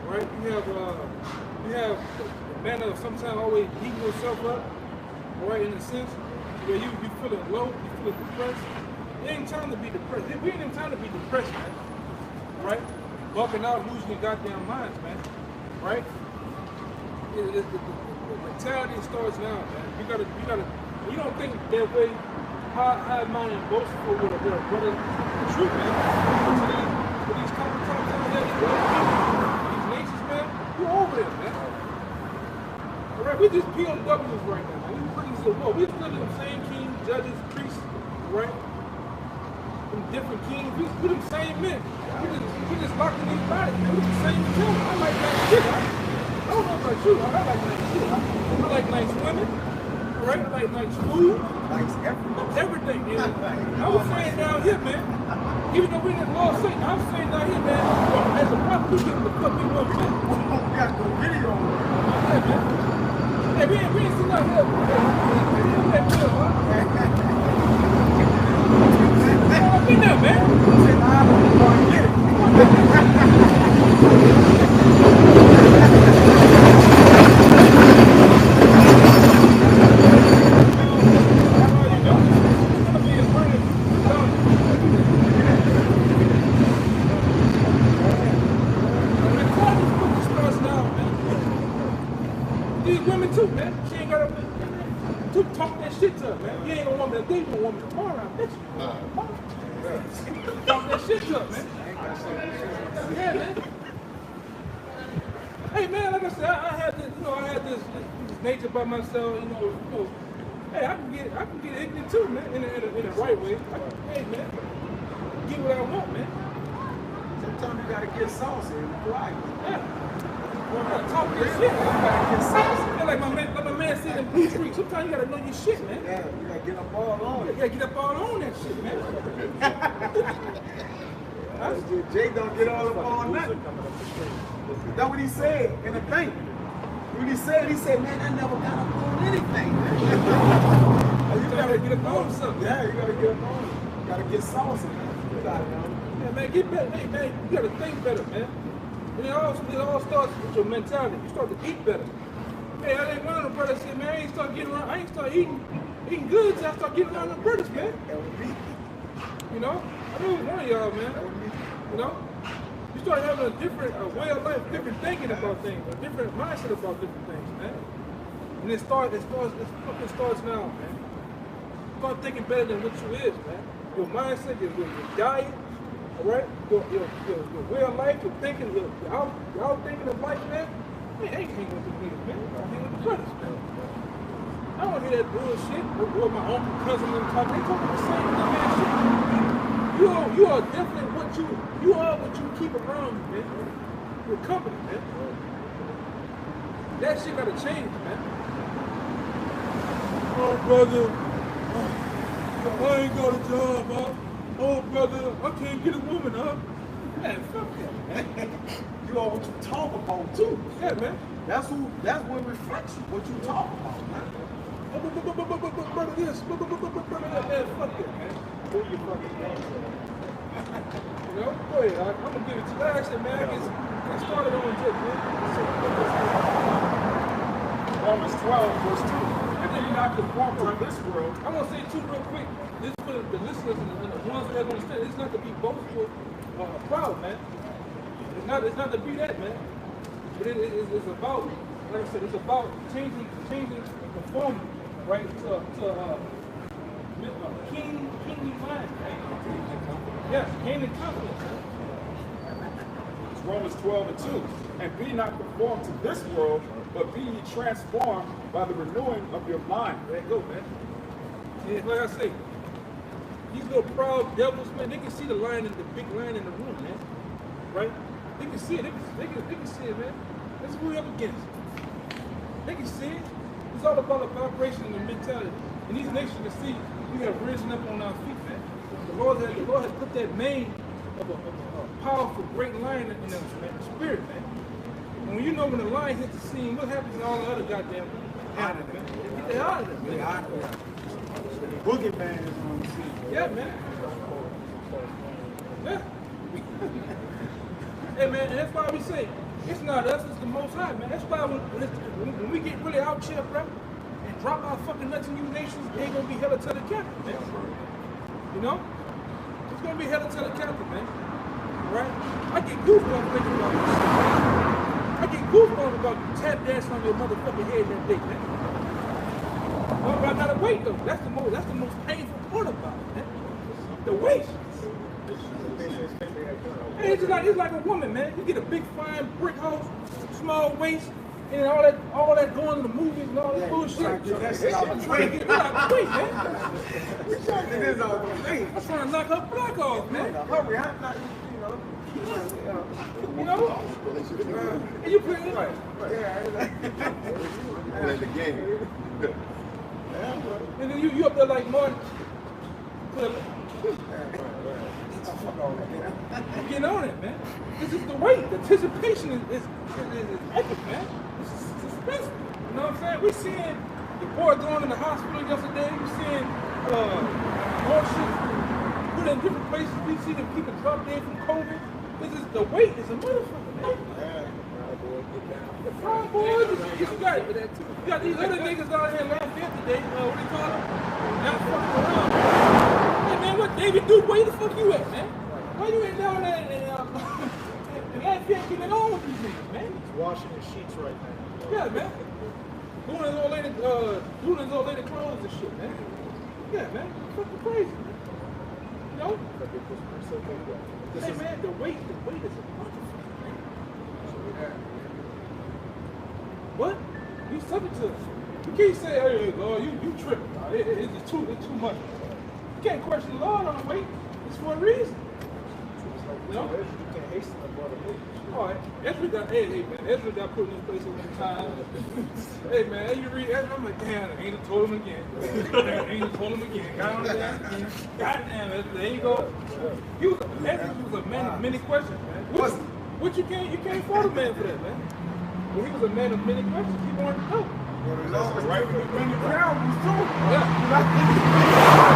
Right? You have the man of sometimes always beating yourself up. Right? In a sense, where you feeling low, you feeling depressed. It ain't time to be depressed. We ain't even time to be depressed, man. Right? Bucking out, losing your goddamn minds, man. Right? The mentality starts now, man. You gotta. You don't think that way high-minded and boastful with a brother truth, man. With these couple times out there, these nations, man, we're over there, man. All right, we just POWs right now, man. We bring to the war. We're still the same kings, judges, priests, right? From different kings. We're the same men. We just locked in these bodies, man. We're the same children. I like that shit. I don't know about you. I like nice shit. I like nice women. Right? I like nice food. Likes Everything. Yeah. I was saying down here, man. Even though we didn't Lord Satan, I was saying down here, man. As a prophet, we get the fuck we want, man. We got to go video on it. Yeah, man. Hey, we ain't seen out here. I've been there, man. These women too, man. She ain't got to talk that shit to her, man. You ain't gonna want me to date a woman tomorrow, I bet you. Talk that shit to her, man. Yeah, man. Hey, man, like I said, I had this, I had this nature by myself, Hey, I can get ignorant too, man, in the right way. Hey, man, get what I want, man. Sometimes you gotta get saucy and quiet. Yeah. Talk this shit. Yeah, like my man said in Blue Street, sometimes you gotta know your shit, man. Yeah, you gotta get up all on You it. gotta get up all on that shit, man. Jay don't get all up on nothing. That's what he said in the thing. When he said, man, I never got up on anything. You gotta get up on something. Yeah, you gotta get up on it. You gotta get saucy, man. You gotta, Yeah, man, get better. Hey, man, you gotta think better, man. And it all starts with your mentality. You start to eat better. Hey, I ain't one of the brothers said, man, I ain't start eating good till I start getting around the brothers, man. You know? I knew it was one of y'all, man. You know? You start having a different way of life, different thinking about things, a different mindset about different things, man. And it fucking starts now, man. Start thinking better than what you is, man. Your mindset, your diet, all right? Your way of life, your thinking, your thinking of life, man. Man, I ain't hanging with the niggas, man. I hang with the brothers, man. I don't hear that bullshit. Or my uncle, cousin, them talking. They talking the same dumb ass shit. You are definitely you are what you keep around you, man. Your company, man. That shit gotta change, man. Oh, brother, I ain't got a job, huh? Oh, brother, I can't get a woman, huh? Man, fuck that, man. you are what you talk about too. Yeah, man. That's what reflects you, what you talk about, man. Brother this, brother that, man, fuck that, man. Who you fucking got? You know? Go ahead, I'm gonna give it to you. Like I said, man, I started on this, man. Romans 12, verse 2. And be not conformed to this world. I'm gonna say two real quick. This is for the listeners and the ones that understand. It's not to be boastful or proud, man. It's not to be that, man. But it's about, like I said, it's about changing and conforming, right, to kingly mind, right? Yes, gaining confidence. It's Romans 12 and 2. And be not conformed to this world, but be ye transformed by the renewing of your mind. There you go, man. Yeah, like I say, these little proud devils, man, they can see the big lion in the room, man. Right? They can see it. They can see it, man. That's who we up against. They can see it. It's all about the vibration and the mentality. And these nations can see we have risen up on our feet, man. The Lord has put that mane of a powerful, great lion in us, man. The spirit, man. And when you know when the lion hits the scene, what happens to all the other goddamn animals, man? Get the hell out of there, man. Get out of there. The boogeyman is on the scene. Yeah, man. Yeah. Hey, man, and that's why we say, it's not us, it's the Most High, man. That's why when we get really out here, bro, and drop our fucking nuts in you nations, they ain't gonna be held to the captive, man. You know? It's gonna be held to the captive, man. Right? I get goosebumps thinking about this shit, man. I get goosebumps about tap dancing on your motherfucking head that day, man. But I gotta wait though. That's the most painful part about it, man. The weight. Hey, it's like a woman, man. You get a big fine brick house, small waist, and all that going to the movies and all that bullshit. That's I'm trying to get rid of the weight, man. it is all the way. I'm trying to knock her block off, man. Hurry, I'm not, You know? And you play it right. Playing the game. And then you up there like Martin. Get on it, man. This is the weight. The anticipation is epic, man. This is expensive. You know what I'm saying? We seeing the boy going in the hospital yesterday. We seeing more shit put in different places. We see the people drop dead from COVID. This is the weight is a motherfucker, man. The Proud Boys, you got these other niggas out here laughing today. What do you call them? Not fucking around. Hey man, what David Duke? Where the fuck you at, man? Why you ain't down there and Lafayette getting on with these niggas, man? He's washing his sheets right now. Yeah, man. Doing his old lady clothes and shit, man. Yeah, man. Fucking crazy, man. You know? Hey man, the weight is a motherfucker, man. What? You subject to it. You can't say, hey, Lord, you tripping. It's too much. You can't question the Lord on the weight. It's for a reason. You know? You can't hasten the blood of weight. All right. Ezra got, hey man, Ezra got put in this place at one time. Hey man, you read Ezra, I'm like, damn, the angel told him again. Got on there. Goddamn, Ezra, there you go. Ezra was a man of many questions, man. What you can't fault a man for that, man. Well, he was a man of many questions. He wanted to know. Right when the parables too. Yeah.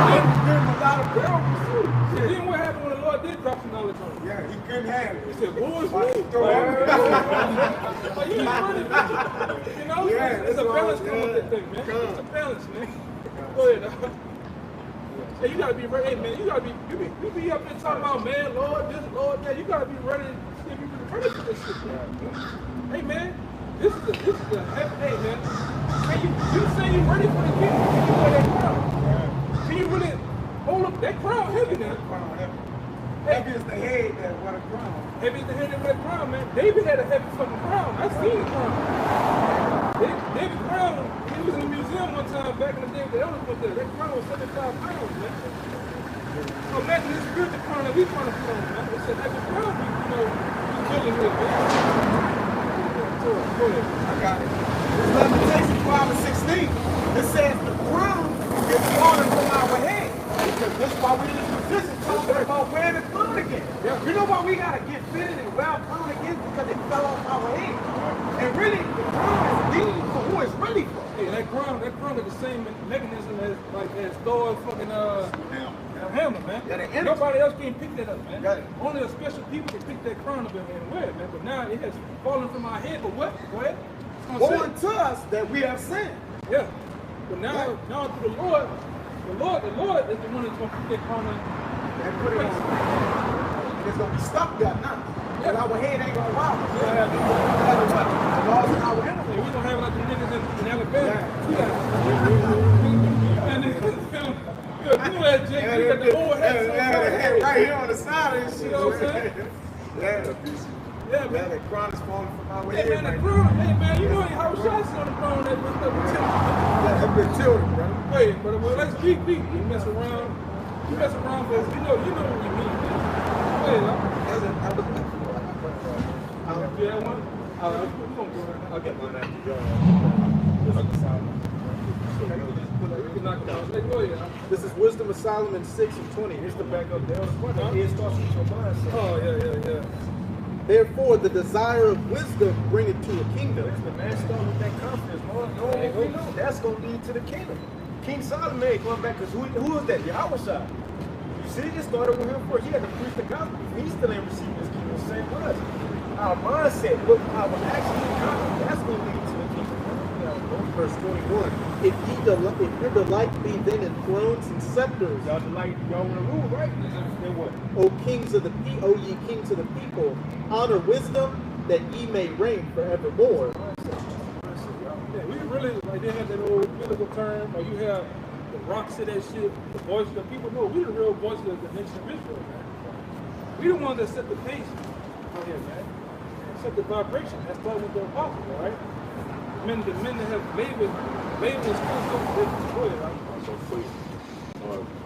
Give him a lot of parables too. Then what happened when the Lord did drop some knowledge on him? Yeah, he couldn't have it. He said, boys, Like, you throw everything. know, Yeah, it's a that's balance right, come with that thing, man. It's a balance, man. Go ahead, dog. Hey, you gotta be ready, hey, man. You be up there talking about, man, Lord, this, Lord, that. You gotta be ready to see if you really ready for this shit, man. Hey, man, this is a heavy, hey, man. You say you ready for the kingdom? Can you wear that crown? Can you really hold up that crown heavy now? Heavy is the head that wear the crown. Heavy is the head that wear the crown, man. David had a heavy fucking crown. I seen the crown. David Crown, he was in the museum one time back in the day with the elders went there. That crown was 75 pounds, man. So imagine this spiritual crown that we trying to put on, man. It's a heavy crown we dealing with, man. Go ahead. I got it. It's Lamentations 5 and 16. It says the crown is falling from our head. Because that's why we in this position talking about wearing the crown again. Yeah. You know why we gotta get fitted and wear a crown again? Because it fell off our head. And really, the crown is deemed for who it's really for. Hey, that crown got the same mechanism as Thor's fucking hammer, man. Yeah, nobody else can pick that up, man. Got it. Only a special people can pick that crown up and wear it, man. But now it has fallen from our head. But what? Go ahead. Woe unto us that we have sinned. Yeah. But now to the Lord is the one that's gonna put that crown in. And put it on. It's gonna be stuck there now. Because our head ain't gonna wobble. We're gonna have what? The laws in our head. Hey, we gonna have like the niggas in Alabama. You know that, Jake? You got the old head. Right here on the side of this shit. You know what I'm saying? Yeah, man. Man, the crown is falling from our Hey, head. man, the crown. Hey, man, you know how shots on the crown that was up with That's the children, bro. Hey, but let's keep beat. You mess around, but you know what we mean, man. Hey, you had one? I'll get mine after y'all. This is Wisdom of Solomon 6 and 20. Here's the back up there. It starts with your mindset. Oh, yeah. Therefore, the desire of wisdom bringeth to a kingdom. The man started with that confidence, Lord. We know that's going to lead to the kingdom. King Solomon going back, because who is that? Yahweh. You see, it started with him first. He had to preach the gospel. He still ain't receiving his kingdom the same with us. Our mindset, what our actions and conduct, that's going to lead to the kingdom. Verse 21. If your delight be then in thrones and scepters, Y'all delight, y'all want to rule, right? Then what? O ye kings of the people, honor wisdom, that ye may reign forevermore. Yeah, we really, like they have that old biblical term, or you have the Rock said that shit, the voice of the people. No, we the real voice of the nation of Israel, man. We the ones that set the pace out here, man. Set the vibration. That's starting with the apostles, right? The men that have labored is still right? So quick,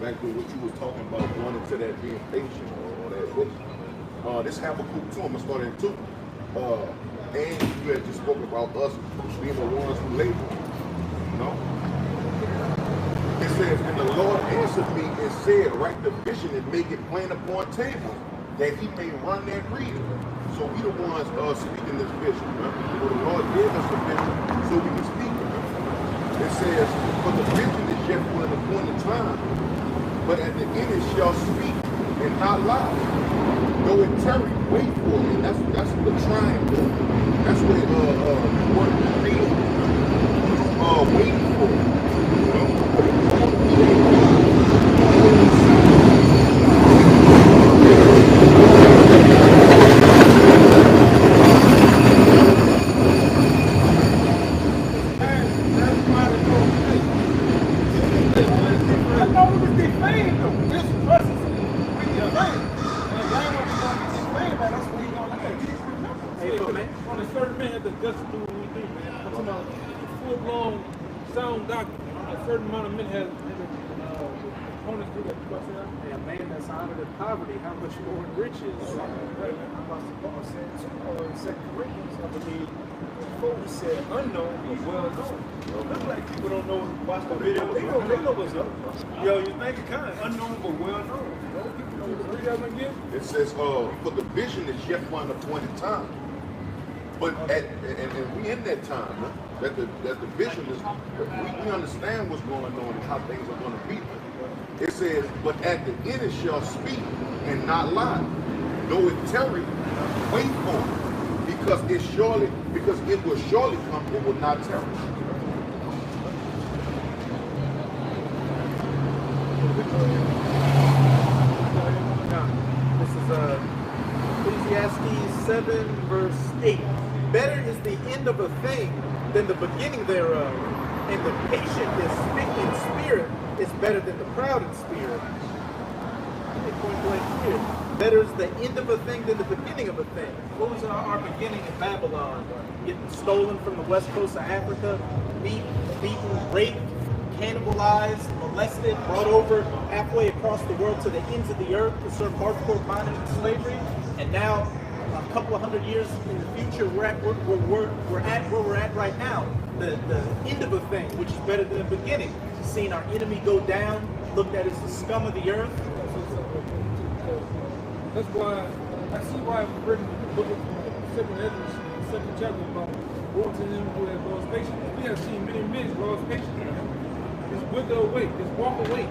back to what you was talking about, going into that being patient or that vision. This Habakkuk 2, I'm gonna start in 2. And you had just spoken about us being the ones who labor. You know? It says, and the Lord answered me and said, write the vision and make it plain upon tables, that he may run that reader. So we the ones speaking this vision. Right? So the Lord gave us the vision so we can speak it. It says, for the vision is yet for an appointed time, but at the end it shall speak and not lie. Though it tarry, wait for it. And that's the triangle. That's what what read. Waiting for it. You know? I thought it was defame though. This presence with your fame. And that when we gonna get this fame, man, that's what he gonna look at. You just remember. Hey, but man, on a certain man had the guts to do what we do, man. I'm talking about full-blown sound doctrine. A certain amount of men have opponents do that. A man that's honored in poverty, how much more in riches? Paul said in 2 Corinthians, I believe, before he said unknown, but well known. Look like people don't know, watch the video, they know what's up. Yo, you think it kind of unknown, but well known. People know Read that one again. It says, for the vision is yet for an appointed time. But and we in that time, huh? that the vision is, we understand what's going on and how things are going to be. It says, but at the end it shall speak and not lie. Though it tarry, wait for it, because it will surely come, it will not tarry. This is Ecclesiastes 7, verse 8. Better is the end of a thing than the beginning thereof, and the patient in spirit is better than the proud in spirit. Point blank here. Better is the end of a thing than the beginning of a thing. What was our beginning in Babylon? Getting stolen from the west coast of Africa, beaten, raped, cannibalized, molested, brought over halfway across the world to the ends of the earth to serve hardcore bondage and slavery. And now, a couple of hundred years in the future, we're at where we're at right now. The end of a thing, which is better than the beginning. Seeing our enemy go down, looked at as the scum of the earth. That's why I see why I've written the book of 2nd Ezra, the 2nd chapter about woe to them who have lost patience. We have seen many men lost patience. Just wither away, just walk away,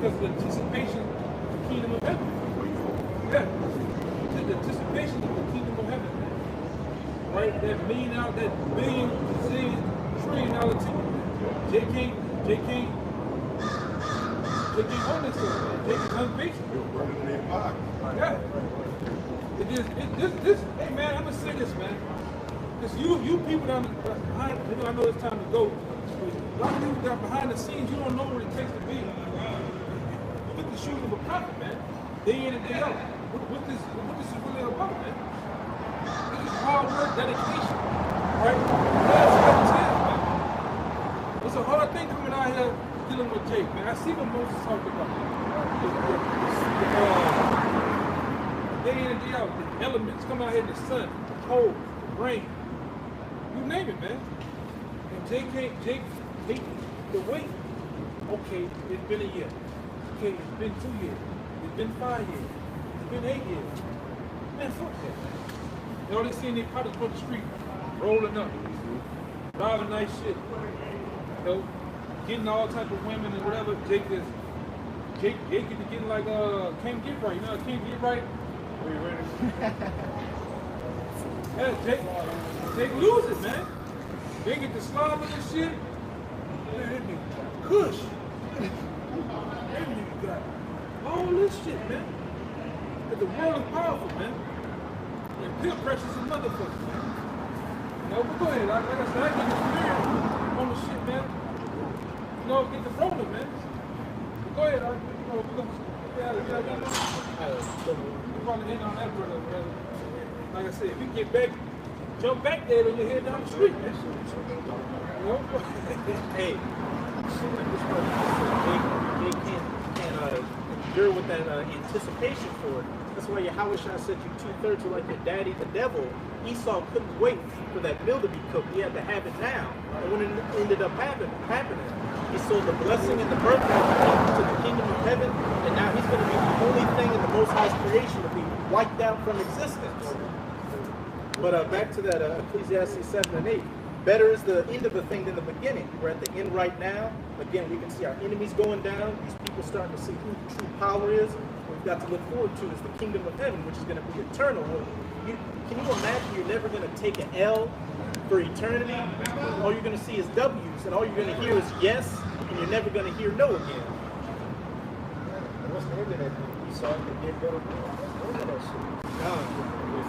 because of the anticipation of the kingdom of heaven. Yeah, the anticipation of the kingdom of heaven. Right, that billion, zillion, $1 trillion ticket. Jay can't own this stuff, man. Jay is unpatient. Yeah. Hey man, I'm gonna say this, man. Because you people down behind, I know it's time to go. A lot of people down behind the scenes, you don't know what it takes to be. Put the shoes of a prophet, man. Day in and day out. What this is really about, man. This is hard work, dedication. Right? That's man. It's a hard thing coming out here dealing with Jake, man. I see what Moses talked about. Day in and day out, the elements come out here in the sun, the cold, the rain. You name it, man. And Jake the wait. Okay, it's been a year. Okay, it's been 2 years. It's been 5 years. It's been 8 years. Man, fuck that, man. You know, they seeing their potters on the street, rolling up, driving nice shit. You know, getting all type of women and whatever. Jake get to getting like can't get right. You know, can't get right. Are you ready? Yeah, Jake lose it, man. They get the slob and shit. Man, that nigga got kush. That nigga got all this shit, man. But the world is powerful, man. And peer pressure's a motherfucker, man. You know, but go ahead. Like I said, I get the spirit on the shit, man. you know, get the rolling, man. Go ahead, you know, we're gonna end on that, brother. Like I said, if you get back, jump back there when you head down the street, man. You know? Hey, they can't endure with that anticipation for it. That's why Yahweh Shah said you 2/3 are like your daddy, the devil. Esau couldn't wait for that meal to be cooked. He had to have it now. And when it ended up happening, he saw the blessing and the birthright to the kingdom of heaven, and now he's going to be the only thing in the Most High's creation to be wiped out from existence. But back to that Ecclesiastes 7 and 8. Better is the end of a thing than the beginning. We're at the end right now. Again, we can see our enemies going down. These people starting to see who true power is. What we've got to look forward to is the kingdom of heaven, which is going to be eternal. Can you imagine you're never going to take an L for eternity? All you're going to see is W's, and all you're going to hear is yes, and you're never going to hear no again. What's the end of that thing? You saw it get better.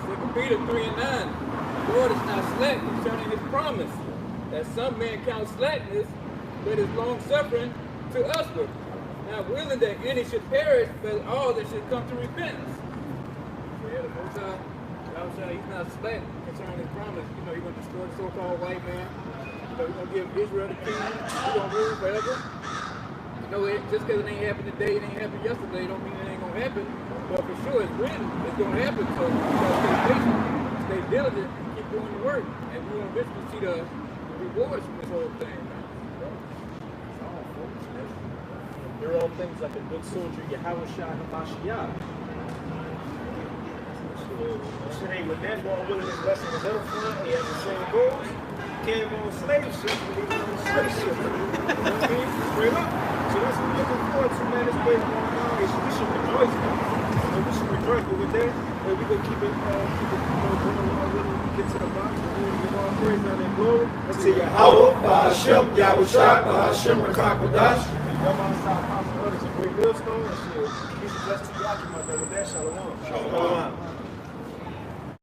Second Peter 3 and 9. The Lord is not slack concerning his promise, that some men count slackness, but is long suffering to usward, not willing that any should perish, but all that should come to repentance. So yeah, the Most High, he's not slack concerning his promise. You know, he's going to destroy the so-called white man. You know, he's going to give Israel the kingdom. He's going to rule forever. You know, just because it ain't happened today, it ain't happened yesterday, don't mean it ain't going to happen. But for sure, it's written. It's going to happen. So stay patient, stay diligent, and keep doing the work. And we're going to eventually see the rewards from this whole thing. They're all things like a good soldier, Yahweh Shah Hamashiach. So hey, with that more willingness lesson is up front, he has the same goals. Came on slave ship, but he was on slave ship. You know what I mean? Straight up. So that's what we're looking forward to, man. This place going on. We should rejoice, man. We should rejoice, but with that, we gonna keep it going when we get to the box. We're gonna give all praise and glory. Let's see Yahweh, Ba'ashem, Yahushua, Ba'ashem, Rakakwadash. It's a great millstone and shit. Peace and blessings to you, my brother. With that, shalom. Shalom.